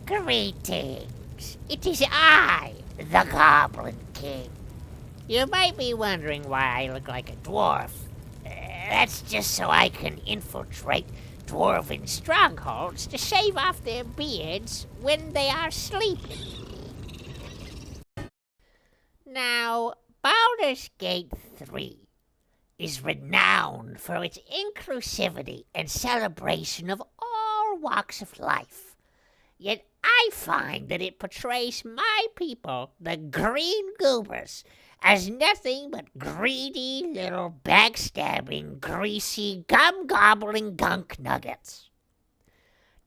Greetings. It is I, the Goblin King. You might be wondering why I look like a dwarf. That's just so I can infiltrate dwarven strongholds to shave off their beards when they are sleeping. Now, Baldur's Gate 3 is renowned for its inclusivity and celebration of all walks of life. Yet I find that it portrays my people, the Green Goobers, as nothing but greedy little backstabbing, greasy, gum-gobbling gunk nuggets.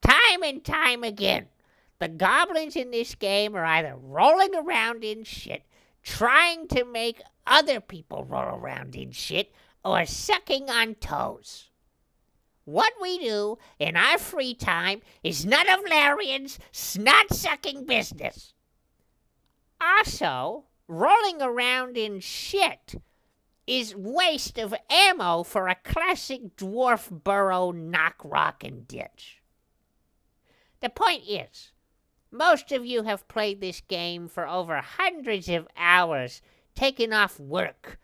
Time and time again, the goblins in this game are either rolling around in shit, trying to make other people roll around in shit, or sucking on toes. What we do in our free time is none of Larian's snot-sucking business. Also, rolling around in shit is waste of ammo for a classic dwarf burrow knock rock and ditch. The point is, most of you have played this game for over hundreds of hours, taken off work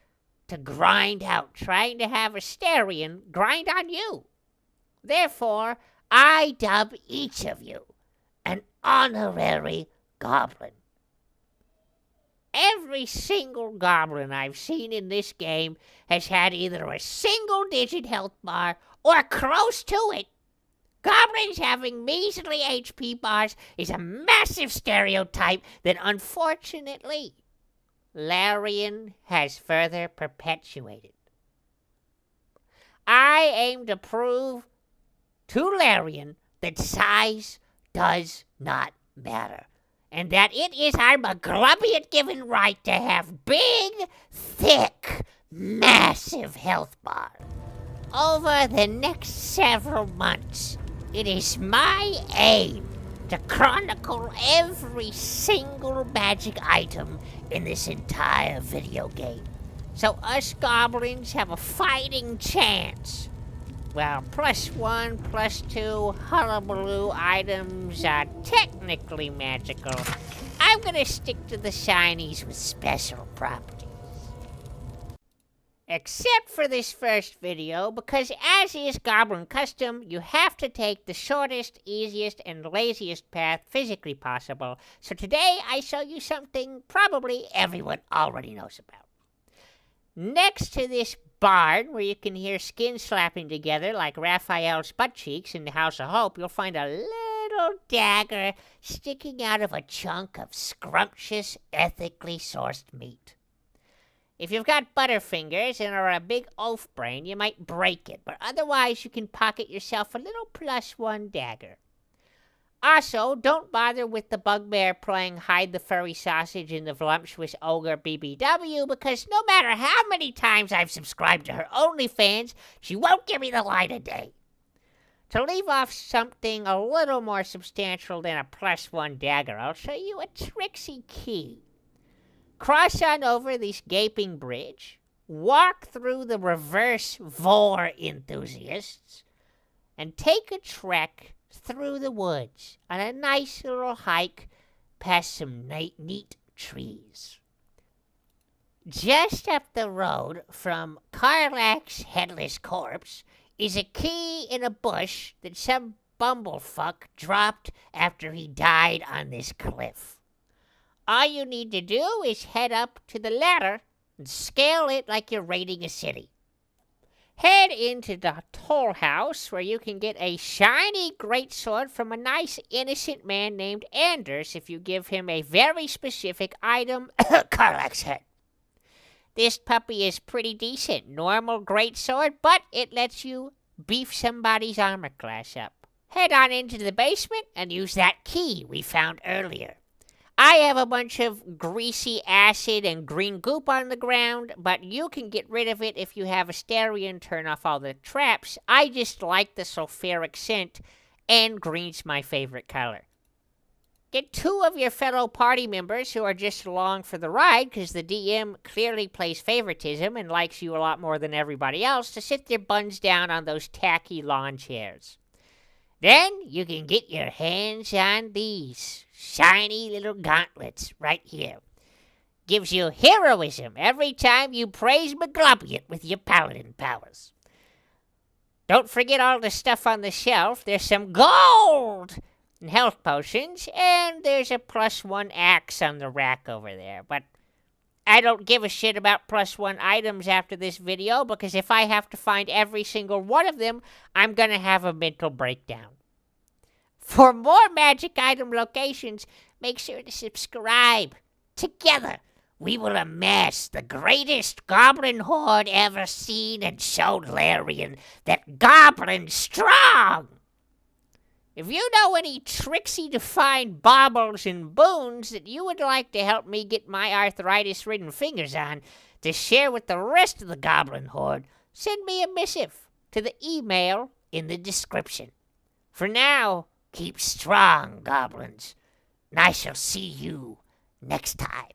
to grind out, trying to have Astarion grind on you. Therefore, I dub each of you an honorary goblin. Every single goblin I've seen in this game has had either a single-digit health bar or close to it. Goblins having measly HP bars is a massive stereotype that, unfortunately, Larian has further perpetuated. I aim to prove to Larian that size does not matter, and that it is our McGlubbiot given right to have big, thick, massive health bars. Over the next several months, it is my aim to chronicle every single magic item in this entire video game, so us goblins have a fighting chance. Well, +1, +2 hullabaloo items are technically magical. I'm gonna stick to the shinies with special properties. Except for this first video, because as is Goblin custom, you have to take the shortest, easiest, and laziest path physically possible. So today I show you something probably everyone already knows about. Next to this barn, where you can hear skin slapping together like Raphael's butt cheeks in the House of Hope, you'll find a little dagger sticking out of a chunk of scrumptious, ethically sourced meat. If you've got butterfingers and are a big oaf brain, you might break it, but otherwise you can pocket yourself a little +1 dagger. Also, don't bother with the bugbear playing hide the furry sausage in the voluptuous ogre BBW, because no matter how many times I've subscribed to her OnlyFans, she won't give me the light of day. To leave off something a little more substantial than a +1 dagger, I'll show you a tricksy key. Cross on over this gaping bridge, walk through the reverse vor enthusiasts, and take a trek through the woods on a nice little hike past some neat trees. Just up the road from Karlach's headless corpse is a key in a bush that some bumblefuck dropped after he died on this cliff. All you need to do is head up to the ladder and scale it like you're raiding a city. Head into the toll house where you can get a shiny greatsword from a nice innocent man named Anders if you give him a very specific item, Karlach's head. This puppy is pretty decent, normal greatsword, but it lets you beef somebody's armor class up. Head on into the basement and use that key we found earlier. I have a bunch of greasy acid and green goop on the ground, but you can get rid of it if you have Astarion turn off all the traps. I just like the sulfuric scent, and green's my favorite color. Get 2 of your fellow party members who are just along for the ride, because the DM clearly plays favoritism and likes you a lot more than everybody else, to sit their buns down on those tacky lawn chairs. Then you can get your hands on these shiny little gauntlets right here. Gives you heroism every time you praise McGlobiot with your paladin powers. Don't forget all the stuff on the shelf. There's some gold and health potions, and there's a +1 axe on the rack over there. But I don't give a shit about +1 items after this video, because if I have to find every single one of them, I'm gonna have a mental breakdown. For more magic item locations, make sure to subscribe. Together, we will amass the greatest goblin horde ever seen and show Larian that Goblin's strong. If you know any tricksy-to-find baubles and boons that you would like to help me get my arthritis-ridden fingers on to share with the rest of the goblin horde, send me a missive to the email in the description. For now, keep strong, goblins, and I shall see you next time.